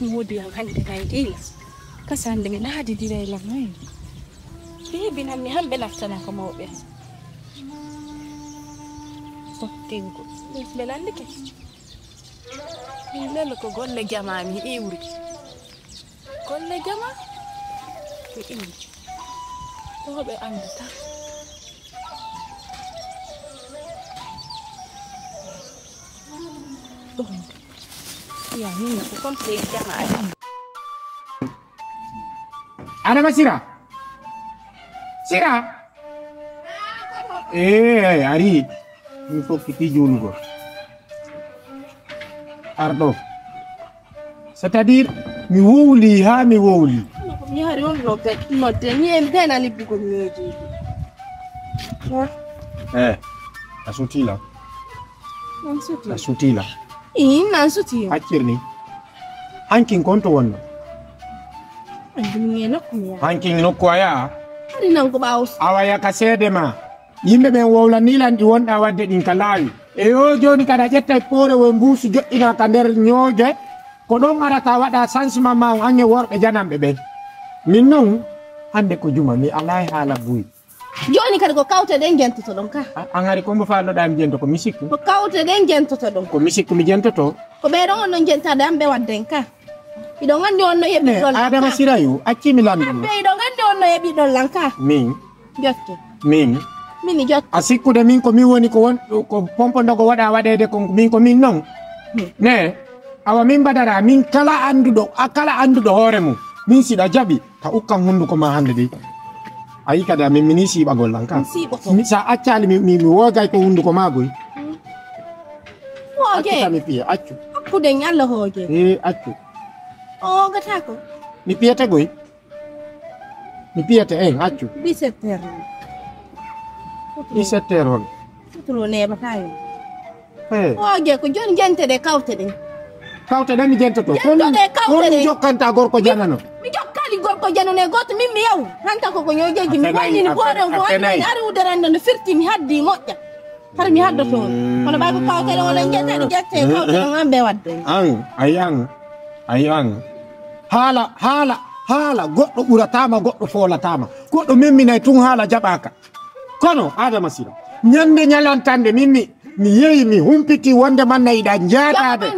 modi yang hande kay kasande mi laadi dire la may bi nan mi hambe laftana ko mawbe sottingo belande ke lelo ko golle jama mi iwri golle jama mi iwri to be andata ya ni ko complete jama Ada Masira? Sira? Ari. Ini kok kita jual kok. Ardo. C'est-à-dire, mi wuli ha mi wuli. Mi hari on roket note ni ente na libi ko nyoji. Asutila. Ansutila. Asutila. Ina ansutila. Akirni. Hankin konto wannan. Hankin no kwaya. Hari nan ko baus. Awaya kasede ma. Yimbe ben wowla nilandi wonda wadde din kalawi. E yo joni kada jetta pore wo mbusu joddina ka der nyoje ko don arata wada sansima ma anye worbe janambe be. Min non hande ko juma mi alai hala buyi. Joni kada ko kawte den gento to don ka. Angari ko mo fallo dam gento ko misikku. Ko kawte den gento to don. Ko misikku mi gento to. Ko be don non genta dambe wadden ka. Ido ngandi onno yebi dol. Ada Masira yo acci mi lando. Be ido ngandi onno yebi dol lanka. Min. Jotte. Min. Mini jotte. Asiku de min ko mi woni ko won ko pompo ndogo wada wadede ko min ko min non. Ne. Awa min badara min kala andudo akala andudo hore mu. Min sida jabi ka ukkan hundu ko ma hande de. Ayi kada min minisi bagol lanka. Mi sa accali mi wogay ko hundu ko magoy. Woge. Accu mi piye accu. Akku de nyalla hoge. Accu. Oh, gatako. Mi piyete goy. Mi piyete accu. 17 heures. 17 heures. Tutro ne batayo. Woge ko joni gente de kawte de. Kawte de mi gente to. Ko jokkanta gorko janano. Mi jokkali gorko janano e goto min mi yaw. Hanta ko nyojeji mi wayni ni gore ko ari udarande no firti mi haddi moƴƴa. Har mi haddo to. Kono bay ko kawte de wala jente de jette kawte ngambe wadde. Ayang. Hala goddo buratama goddo folatama. Goddo memminay tun hala jabaka. Kono Ada Masira. Nyande nyalantande mimmi mi yeyi mi humpiti wonde man nayida jaatade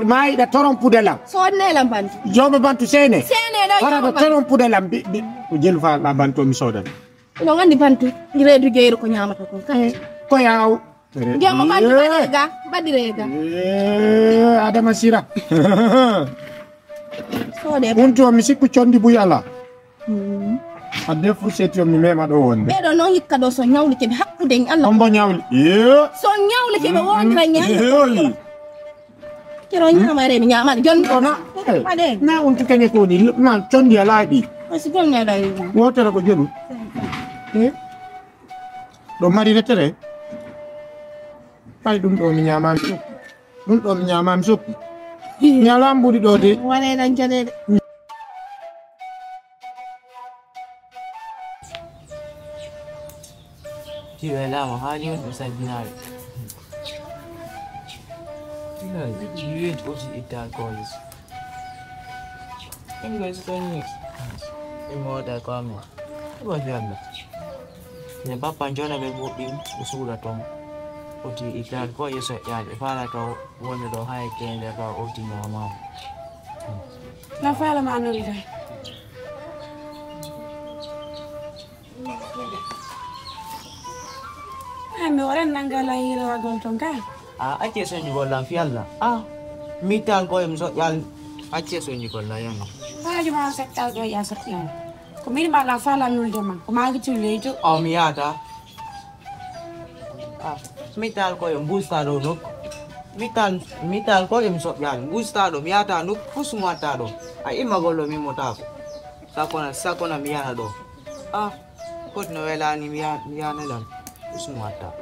mai da torompude lam. So ne lam bantu. Jobe bantu sene. Sene da. Para da torompude lam bi ko jelu fa la bantu mi sodan. No ngandi bantu reedu jeyru ko nyamata ko kay. Ko yaw. Jamo bantu badirega. Ada Masira. So de unto mi sikku condi bu yalla. Ade fursetio mi mema do wonde. Be do non yikka do so nyawli ke be hakkude en Allah. Ombo nyawli. So nyawli ke be wonra nyawli. Kero nyama re mi nyama jon ona. Ade. Na unto kene ko ni na condi ala di. Wasi gon ne dai. Wotere ko jelu. Do mari retere. Pai dum do mi nyama mi. Dum do mi nyama mi sup. Nyalam budi do de. Wane dan jane. Jiwala mahali yun sa binari. Yun ko si Ital College. Anyway, ito yung imoda kami. Iba dyan na. Yung papanjo na may buting usura tong uti Ital College sa yan. Ipala to wala do hai kende pa uti mama. La fala ma ano rin. Mi orang nanggal lahir agol tongka. Ache so ni golan fialla. Mital ko em so yal ache so ni golan yan. Cuma sektal ko ya sakyan. Kami malah fala nul jama. Kumaga chule itu. Miyata. Mital ko em bustado no. Mital ko em so yan. Bustado miyata no kusumata do. Ai magolo mi motako. Sakona miyana do. Kot novela ni miyana lang. Usumata.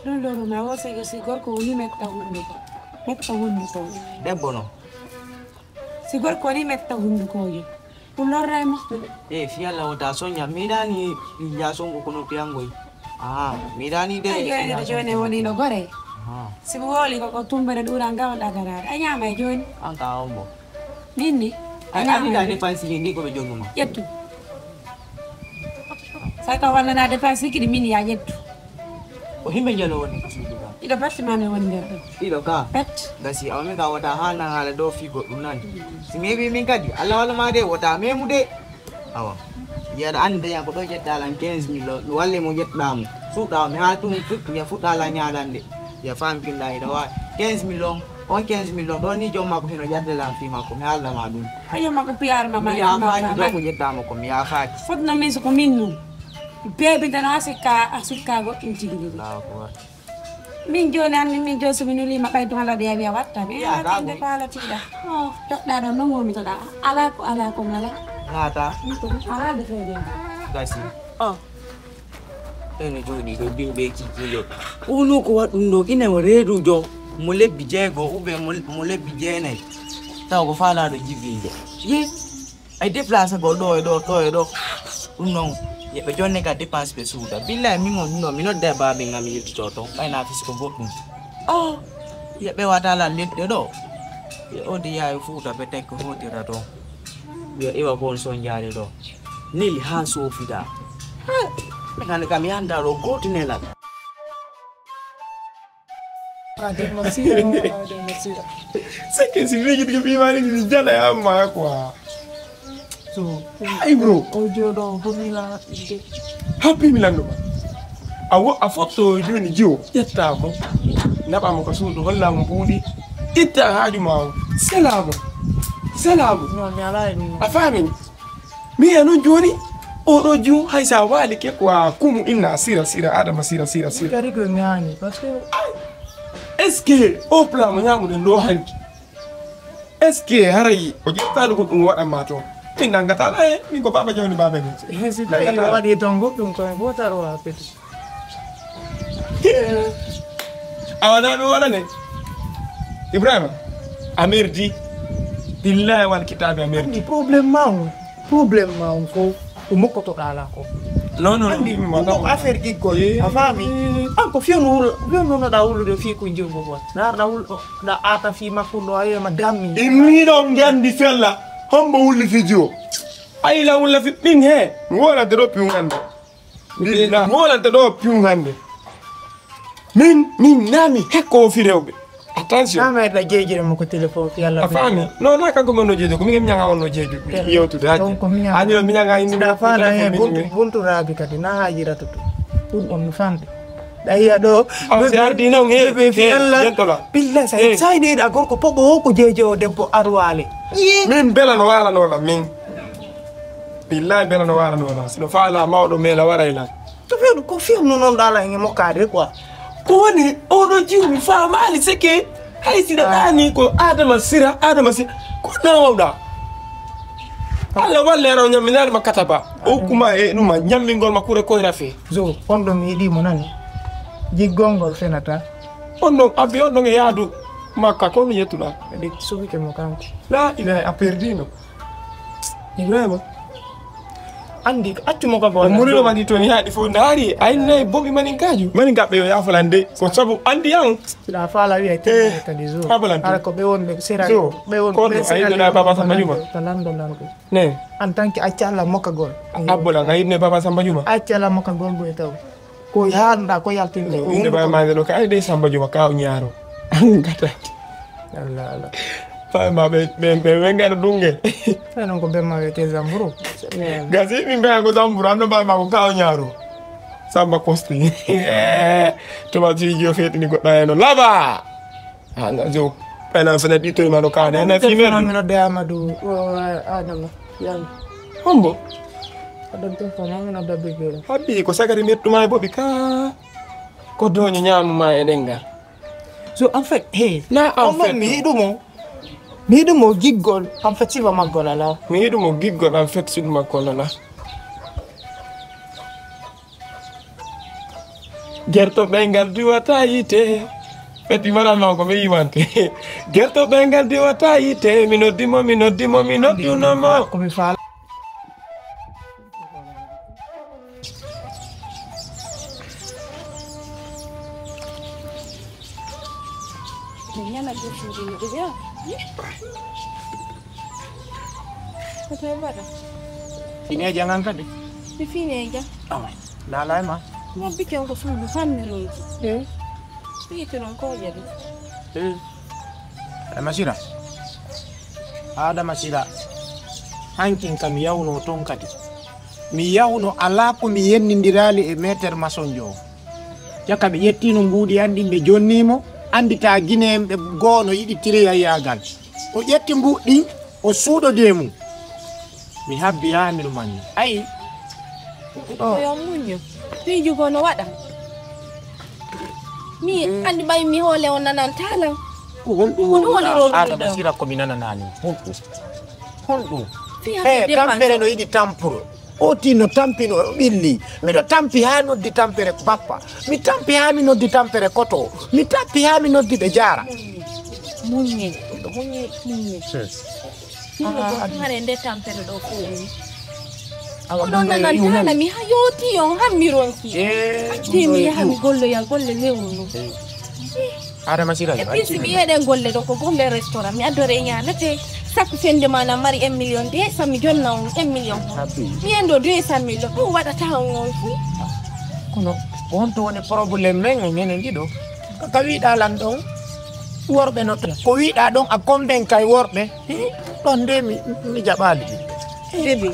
Lolo na wasa yo sigor ko ni metta hundu ko. Metta hundu ko. Debono. Sigor ko ni metta hundu ko yo. Ulora mo. Fiala ota sonya midani ya songo kono piango. Midani de. Ay, yo ne woni no gore. si woli ko tumbere dura ngawa dagara anyama joni Anta ombo. nini Ani da defense ni ko be jonguma. yettu saka wala na defense kidi mini ya yettu O himbe jalo woni. ida patti mane woni nder Ido ka. pet Gasi awami ka wata hana hala do fi go dum nan. Si maybe min kadi Allah wala ma de wata me mu de. Awa. Ya da ande ya ko do jetta lan 15 milo walle mo jetta mu. Fuda mi ha tum futu ya fuda la nyadan de. Ya fam kin dai da wa 15 milo on 15 milo do ni jomma ko hino jadde lan fi ma ko mi hala ma dum. hayo mako piar mama Ya fa do ko jetta mo ko mi ya fa. fodna min ko minnu bebe dana asika go injigi La ko. min joni anni min jo sumi nuli ma kaytu ala de ya watta be Ya, ya de pala tida oh da do no ngomi to da ala ko mala Nata. ala de fede Gasi. Ene joni do bimbe ki kilo. Unu ko wadundo kine mo redu jo. Mo lebbi jego ube mo lebbi jene. Taw ko fala do jibinde. Ye. Ay déplacer go do. Unon. Ye be jonne ka dépense be suuda. Billahi mi ngon no mi no de ba be ngami yetti toto. Ay na fisi ko boddum. Ye be wata la ledde do. Ye odi yaay fuuta be tek ko hotira do. Ye iwa kon son jaare do. Nili ha so fida. Kan kami anda ro gotinela. C'est que si vigi que pimani ni jala ya ma kwa. So, ay bro, Ojo do homila. happy milando. Awo a photo joni jiwo yetta mo. Naba mo ko suudu holla mo budi. Itta haaju ma. Salamu. No mi ala ni. Afami. Mi anu joni odo ju haisa wali ke kwa kumu inna sira adama sira. Kari ko ngani parce que Est-ce que au plan mo nyamu den do hanki? Est-ce que harayi o jetta ko dum wada mato? Tinga ngata la mi ko baba joni baba ni. hesi dai wadi tongo dum ko botaro wa pet. Awana do wala ne. Ibrahima amerdi billahi wal kitabi amerdi. Ni problem ma ko umoko to dala ko. Non Andi mo affaire ki ko afami anko fionu no da ulu de fi ko njumbo bo na ulu da ata fi makundo ayo madami Imi do ngandi fella hombo wulli fidio. Ay la wulla fi ping he. Ngola de do piungande. Billah ngola de do piungande. Min nami hekko fi rewbe. Attention. sama da jeje mo ko telephone fi yalla Afami no na kanko ngono jejo ko mi ngem nyanga wono jejo yotu daji ani mi nyanga indi da fa da e buntu rabi kadi na hajira to dum on fande dai do se ardi no ngebe fi yalla billah sai de da gorko pogo ko jeje debbo arwale min bela no wala no la min billahi bela no wala no la sino faala mawdo mela warayla to fe ko fi no non dala ngi mo kade quoi ko woni odo jiwi faama ali seke hay sida dani ko adama sira ko nawda Allah walle ro nyam minal makataba o kuma e numa nyammi ngol makure ko rafi zo fondo mi di mo nani jiggongol fenata ondo abi ondo ngi yadu makka ko mi yetuna de sobi ke mo kanti la ila a perdino Ibrahima andi accu mo ko go muri lo mani to ni hadi fo ndari ay nay bobi mani kaju mani gabbe yo yafalande ko sabu andi yan la fala wi ay te kadi zo ala ko be won be sera be won be sera na baba Samba Juma talando lan ko ne en tant que acca la mokka gol abola ngay ne baba Samba Juma acca la mokka gol boy taw ko yanda ko yaltinde ko inde ba ma lo ka ay de Samba Juma ka nyaaro ngata Allah fa ma be wenga dunge fa non ko be ma wete zamburu gazi mi be ko zamburu ando ba ma ko ka nyaaro Samba Costi to ma ji yo feti ni ko da no laba ana jo pena fene dito ma do ka na fi mer mi no de Amadou adama yan hombo adon to fa mi no da be habi ko sagari mettu ma bobi ka ko doño nyaamu ma e denga so en fait na en fait mi do mo giggol en fait si va magola la mi do mo giggol en fait si ma kola la gerto bengal diwata yite feti mara ma ko be yimante gerto bengal diwata yite mino dimo no mo ko mi fa Nyana gusuri ni dia. Betul betul. Sini aja ngangkat deh. Di sini aja. Lalai mah. Mau bikin aku suruh sambil lagi. Itu nongko jadi. Ada masira. Ada masira. Hankin kam yawno ton kadi. Mi yawno ala ko mi yennindirali e meter masonjo. Jaka be yettino mbudi andi be jonnimo, andita ginembe gono yidi tiriya yagal. O yetti mbudi o suudo demu. Mi habbi yamiru man. Ai. Yo munyo. Ti jugo no wada. Mi andi bay mi hole on nanan talan. Ada masira ko minana nani. Hondu. Tampere no yidi tampuro. Oti no tampino billi. Mi do tampi ha no di tampere papa. Mi tampi ha mi no di tampere koto. Mi tampi ha mi no di bejara. Munye. Hare nde tampere do ko. Awa nanan mi hayoti yo hamironki. Ti mi hami gollo ya golle lewru. Ada masira. Pisi mi eden golle do ko gombe restaurant mi adore nyaanate. Saku fende mana mari 1 million de sami jonna on 1 million. Mi endo 200 million ko wada tawo fi. Kono wonto woni problème men ngene ndido. Ka wiida lan don worbe no ko wiida don a komben kay worbe. Don de mi jabali. Bebe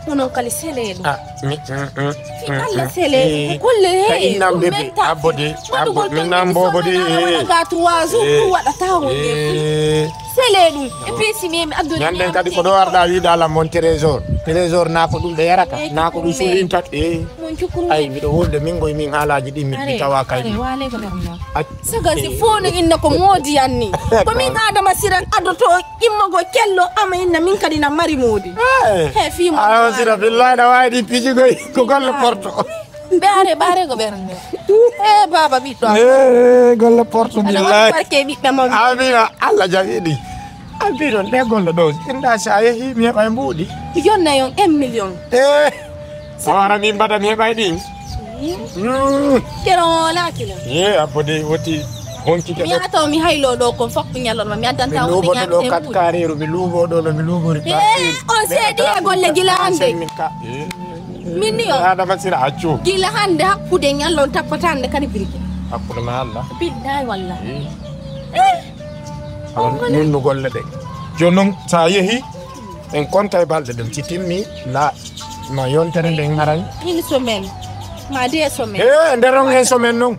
non kali sele do. Mi alla sele kulle he nam bebe abode mi nam bobode ga 3 jours wada tawo sele dum e pesi mi addo nyande kadi ko do warda wiida la mon trésor na ko dum de yarata na ko dum surin tat ay mi do wolde min goy min halaji di mi tawa kay wale ko dum saga si fonu inna ko modi anni ko min adama siran adoto imma go kello ama inna min kadi na mari modi he fi mo sira billahi da wadi piji goy ko golle porto bare go berne baba bitto golle porto billahi barke bi mo amina alla jawidi abiro de golle do inda sa yehi mi bay mbudi yonna yon 1 million sawara mi bada mi bay din kero la kilo abode woti honki ke mi ato mi haylo do ko fokk nyalon ma mi adanta o mi do kat kareru mi lugo do mi lugo ri on sedi e golle gila hande minni yo ada masira accu gila hande hakkude nyallon tappatande kadi birki hakkude ma Allah billahi wallahi nun no golle de jonon sa yehi en konta e balde dem timmi la ma yontere de ngaran ini somen ma de somen nderon en somen non